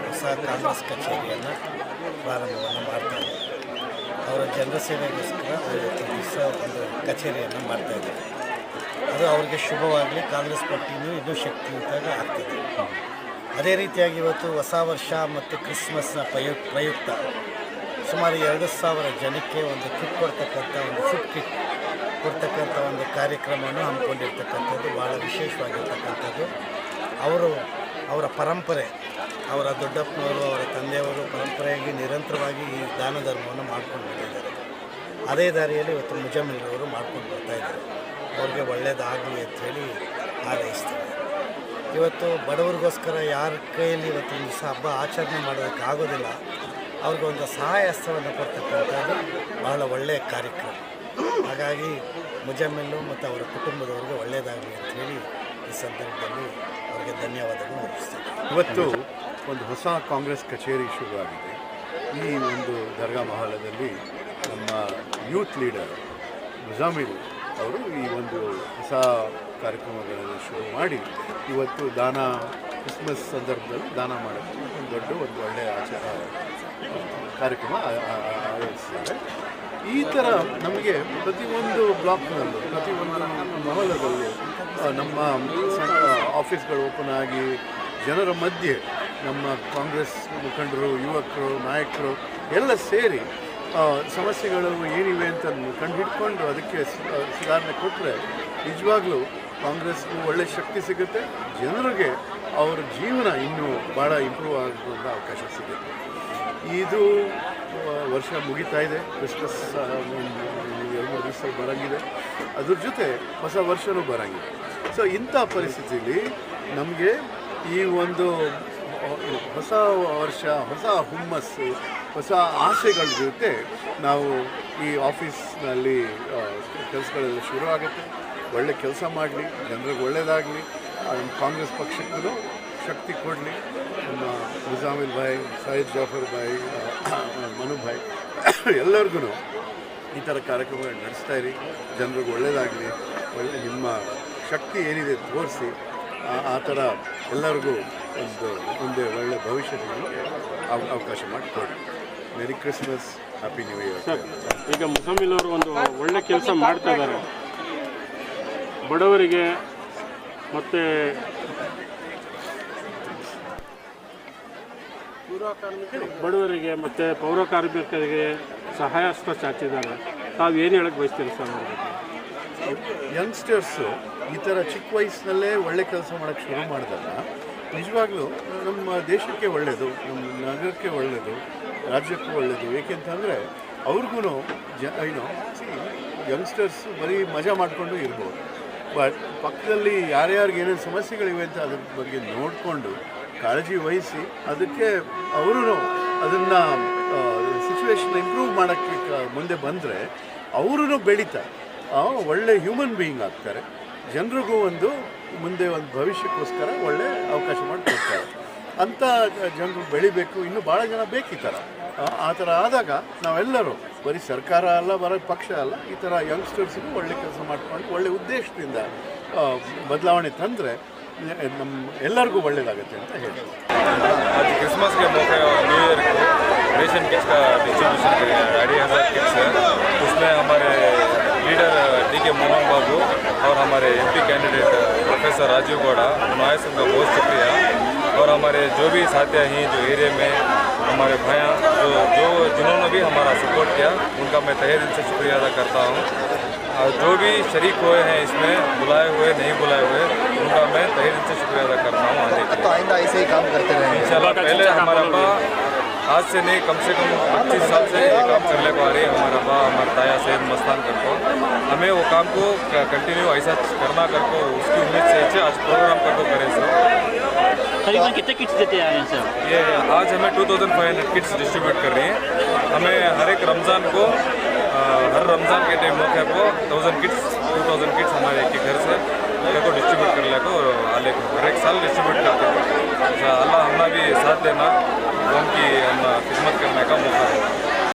ಹೊಸ ಕಾಂಗ್ರೆಸ್ ಕಚೇರಿಯನ್ನು ಪ್ರಾರಂಭವನ್ನು ಮಾಡ್ತಾರೆ. ಅವರ ಜನರ ಸೇವೆಗೋಸ್ಕರ ಇವತ್ತು ದಿವಸ ಒಂದು ಕಚೇರಿಯನ್ನು ಮಾಡ್ತಾಯಿದ್ದಾರೆ. ಅದು ಅವರಿಗೆ ಶುಭವಾಗಲಿ, ಕಾಂಗ್ರೆಸ್ ಪಾರ್ಟಿನೂ ಇನ್ನೂ ಶಕ್ತಿಯುತ ಆಗ್ತದೆ. ಅದೇ ರೀತಿಯಾಗಿ ಇವತ್ತು ಹೊಸ ವರ್ಷ ಮತ್ತು ಕ್ರಿಸ್ಮಸ್ನ ಪ್ರಯುಕ್ತ ಸುಮಾರು 2,000 ಜನಕ್ಕೆ ಒಂದು ಕಿಟ್ ಕೊಡ್ತಕ್ಕಂಥ, ಒಂದು ಫುಡ್ ಕಿಟ್ ಕೊಡ್ತಕ್ಕಂಥ ಒಂದು ಕಾರ್ಯಕ್ರಮವನ್ನು ಹಮ್ಮಿಕೊಂಡಿರ್ತಕ್ಕಂಥದ್ದು ಭಾಳ ವಿಶೇಷವಾಗಿರ್ತಕ್ಕಂಥದ್ದು. ಅವರ ಪರಂಪರೆ, ಅವರ ದೊಡ್ಡಪ್ಪನವರು, ಅವರ ತಂದೆಯವರು ಪರಂಪರೆಯಾಗಿ ನಿರಂತರವಾಗಿ ಈ ದಾನ ಧರ್ಮವನ್ನು ಮಾಡ್ಕೊಂಡು ಬಂದಿದ್ದಾರೆ. ಅದೇ ದಾರಿಯಲ್ಲಿ ಇವತ್ತು ಮುಜಮಿಲ್ರವರು ಮಾಡ್ಕೊಂಡು ಬರ್ತಾಯಿದ್ದಾರೆ. ಅವ್ರಿಗೆ ಒಳ್ಳೆಯದಾಗಲಿ ಅಂಥೇಳಿ ಹಾರೈಸ್ತಾರೆ. ಇವತ್ತು ಬಡವರಿಗೋಸ್ಕರ ಯಾರ ಕೈಯಲ್ಲಿ ಇವತ್ತೊಂದು ದಿವಸ ಹಬ್ಬ ಆಚರಣೆ ಮಾಡೋದಕ್ಕೆ ಆಗೋದಿಲ್ಲ, ಅವ್ರಿಗೊಂದು ಸಹಾಯ ಹಸ್ತವನ್ನು ಕೊಡ್ತಕ್ಕಂಥದ್ದು ಬಹಳ ಒಳ್ಳೆಯ ಕಾರ್ಯಕ್ರಮ. ಹಾಗಾಗಿ ಮುಜಮ್ಮಿಲ್ಲು ಮತ್ತು ಅವರ ಕುಟುಂಬದವರಿಗೆ ಒಳ್ಳೆಯದಾಗಲಿ ಅಂಥೇಳಿ ಈ ಸಂದರ್ಭದಲ್ಲಿ ಅವರಿಗೆ ಧನ್ಯವಾದಗಳು ಅರ್ಪಿಸ್ತಾರೆ. ಇವತ್ತು ಒಂದು ಹೊಸ ಕಾಂಗ್ರೆಸ್ ಕಚೇರಿ ಶುರುವಾಗಿದೆ. ಈ ಒಂದು ದರ್ಗಾ ಮಹಲದಲ್ಲಿ ನಮ್ಮ ಯೂತ್ ಲೀಡರ್ ಮುಜಾಮಿಲ್ ಅವರು ಈ ಒಂದು ಹೊಸ ಕಾರ್ಯಕ್ರಮಗಳನ್ನು ಶುರು ಮಾಡಿ ಇವತ್ತು ಕ್ರಿಸ್ಮಸ್ ಸಂದರ್ಭದಲ್ಲಿ ದಾನ ಮಾಡೋಕ್ಕೆ ಒಂದು ಒಳ್ಳೆಯ ಕಾರ್ಯಕ್ರಮ ಆಯೋಜಿಸಿದ್ದಾರೆ. ಈ ಥರ ನಮಗೆ ಪ್ರತಿಯೊಂದು ಬ್ಲಾಕ್ನಲ್ಲೂ, ಪ್ರತಿಯೊಂದು ಮಹಲದಲ್ಲೂ ನಮ್ಮ ಆಫೀಸ್ಗಳು ಓಪನ್ ಆಗಿ ಜನರ ಮಧ್ಯೆ ನಮ್ಮ ಕಾಂಗ್ರೆಸ್ ಮುಖಂಡರು, ಯುವಕರು, ನಾಯಕರು ಎಲ್ಲ ಸೇರಿ ಸಮಸ್ಯೆಗಳು ಏನಿವೆ ಅಂತ ಕಂಡುಹಿಡ್ಕೊಂಡು ಅದಕ್ಕೆ ಸುಧಾರಣೆ ಕೊಟ್ಟರೆ ನಿಜವಾಗ್ಲೂ ಕಾಂಗ್ರೆಸ್ಗೂ ಒಳ್ಳೆ ಶಕ್ತಿ ಸಿಗುತ್ತೆ. ಜನರಿಗೆ ಅವರ ಜೀವನ ಇನ್ನೂ ಭಾಳ ಇಂಪ್ರೂವ್ ಆಗೋದ್ರಿಂದ ಅವಕಾಶ ಸಿಗುತ್ತೆ. ಇದು ವರ್ಷ ಮುಗಿತಾ ಇದೆ, ಕ್ರಿಸ್ಮಸ್ 2-3 ದಿವಸ ಬರೋಂಗಿದೆ, ಅದ್ರ ಜೊತೆ ಹೊಸ ವರ್ಷವೂ ಬರೋಂಗಿದೆ. ಸೊ ಇಂಥ ಪರಿಸ್ಥಿತಿಯಲ್ಲಿ ನಮಗೆ ಈ ಒಂದು ಹೊಸ ವರ್ಷ, ಹೊಸ ಹುಮ್ಮಸ್ಸು, ಹೊಸ ಆಸೆಗಳ ಜೊತೆ ನಾವು ಈ ಆಫೀಸ್ನಲ್ಲಿ ಕೆಲಸಗಳೆಲ್ಲ ಶುರು ಆಗುತ್ತೆ. ಒಳ್ಳೆ ಕೆಲಸ ಮಾಡಲಿ, ಜನರಿಗೆ ಒಳ್ಳೆಯದಾಗಲಿ, ಕಾಂಗ್ರೆಸ್ ಪಕ್ಷಕ್ಕೂ ಶಕ್ತಿ ಕೊಡಲಿ. ನಮ್ಮ ಮುಜಾಮಿಲ್ ಭಾಯ್, ಸೈಯದ್ ಜಾಫರ್ ಭಾಯ್, ಮನು ಭಾಯ್ ಎಲ್ಲರಿಗೂ ಈ ಥರ ಕಾರ್ಯಕ್ರಮಗಳು ನಡೆಸ್ತಾ ಇರಿ. ಜನರಿಗೆ ಒಳ್ಳೆಯದಾಗಲಿ, ನಿಮ್ಮ ಶಕ್ತಿ ಏನಿದೆ ತೋರಿಸಿ ಆ ಥರ ಎಲ್ಲರಿಗೂ ಒಂದು ಒಳ್ಳೆ ಭವಿಷ್ಯದಲ್ಲಿ ಅವಕಾಶ ಮಾಡಿಕೊಡಿ. ಮೆರಿ Christmas, happy new year. Sir, ಈಗ ಮುಜಾಮಿಲ್ ಅವರು ಒಂದು ಒಳ್ಳೆ ಕೆಲಸ ಮಾಡ್ತಾ ಇದ್ದಾರೆ. ಬಡವರಿಗೆ ಮತ್ತು ಪೌರ ಕಾರ್ಮಿಕರಿಗೆ ಸಹಾಯ ಹಸ್ತ ಚಾಚಿದ್ದಾರೆ. ತಾವು ಏನು ಹೇಳಕ್ಕೆ ಬಯಸ್ತೀರಿ ಸರ್? ಯಂಗ್ಸ್ಟರ್ಸು ಈ ಥರ ಚಿಕ್ಕ ವಯಸ್ಸಿನಲ್ಲೇ ಒಳ್ಳೆ ಕೆಲಸ ಮಾಡೋಕ್ಕೆ ಶುರು ಮಾಡಿದಾಗ ನಿಜವಾಗ್ಲೂ ನಮ್ಮ ದೇಶಕ್ಕೆ ಒಳ್ಳೆಯದು, ನಮ್ಮ ನಗರಕ್ಕೆ ಒಳ್ಳೆಯದು, ರಾಜ್ಯಕ್ಕೂ ಒಳ್ಳೆಯದು. ಏಕೆಂತಂದರೆ ಅವ್ರಿಗೂ ಯಂಗ್ಸ್ಟರ್ಸ್ ಬರೀ ಮಜಾ ಮಾಡಿಕೊಂಡು ಇರ್ಬೋದು, ಬಟ್ ಪಕ್ಕದಲ್ಲಿ ಯಾರ್ಯಾರಿಗೆ ಏನೇನು ಸಮಸ್ಯೆಗಳಿವೆ ಅಂತ ಅದ್ರ ಬಗ್ಗೆ ನೋಡಿಕೊಂಡು ಕಾಳಜಿ ವಹಿಸಿ ಅದಕ್ಕೆ ಅವರು ಅದನ್ನು ಸಿಚುವೇಶನ್ ಇಂಪ್ರೂವ್ ಮಾಡೋಕ್ಕೆ ಮುಂದೆ ಬಂದರೆ ಅವರು ಬೆಳೀತಾರೆ, ಒಳ್ಳೆ ಹ್ಯೂಮನ್ ಬೀಯಿಂಗ್ ಆಗ್ತಾರೆ. ಜನರಿಗೂ ಮುಂದೆ ಒಂದು ಭವಿಷ್ಯಕ್ಕೋಸ್ಕರ ಒಳ್ಳೆ ಅವಕಾಶ ಮಾಡಿಕೊಡ್ತಾರೆ. ಅಂಥ ಜನರು ಬೆಳಿಬೇಕು. ಇನ್ನೂ ಭಾಳ ಜನ ಬೇಕು ಈ ಥರ. ಆ ಥರ ಆದಾಗ ನಾವೆಲ್ಲರೂ ಬರೀ ಸರ್ಕಾರ ಅಲ್ಲ, ಬರೀ ಪಕ್ಷ ಅಲ್ಲ, ಈ ಥರ ಯಂಗ್ಸ್ಟರ್ಸ್ಗೂ ಒಳ್ಳೆ ಕೆಲಸ ಮಾಡ್ಕೊಂಡು ಒಳ್ಳೆ ಉದ್ದೇಶದಿಂದ ಬದಲಾವಣೆ ತಂದರೆ ನಮ್ಮ ಎಲ್ಲರಿಗೂ ಒಳ್ಳೆಯದಾಗುತ್ತೆ ಅಂತ ಹೇಳಿ. आज क्रिसमस के मौके और न्यू ईयर को रेशन किट्स का डिस्ट्रीब्यूशन करेंगे। 2,500 किट्स है, उसमें हमारे लीडर DK मोहन बाबू और हमारे MP candidate professor Rajeev Gowda, उन्हें सबका बहुत शुक्रिया। और हमारे जो भी साथी हैं जो एरिया में हमारे भाइयाँ जिन्होंने भी हमारा सपोर्ट किया, उनका मैं तहे दिल से शुक्रिया अदा करता हूँ। और जो भी शरीक हुए हैं इसमें, बुलाए हुए नहीं बुलाए हुए, उनका मैं तहे दिल से शुक्रिया अदा करता हूँ। आने के लिए तो आइंदा ऐसे ही काम करते रहेंगे इंशाल्लाह। पहले हमारा बा आज से नहीं, कम से कम 25 साल से ये काम करने को आ रही है हमारा बा, हमारा ताया सैयद मस्तान करको। हमें वो काम को कंटिन्यू ऐसा करना करको, उसकी उम्मीद से अच्छे आज प्रोग्राम करको करें सर। करीबन कितने किट्स देते आए हैं सर? ये आज हमें 2500 किट्स डिस्ट्रीब्यूट कर रही हैं। हमें हर एक रमज़ान को, हर रमज़ान के टाइम मौके को 2000 किट्स हमारे एक घर से को डिस्ट्रीब्यूट कर ले को आले को हर एक साल डिस्ट्रीब्यूट करते हैं। अल्लाह हमें भी साथ देना, उनकी हम खिदमत करने का मौका है।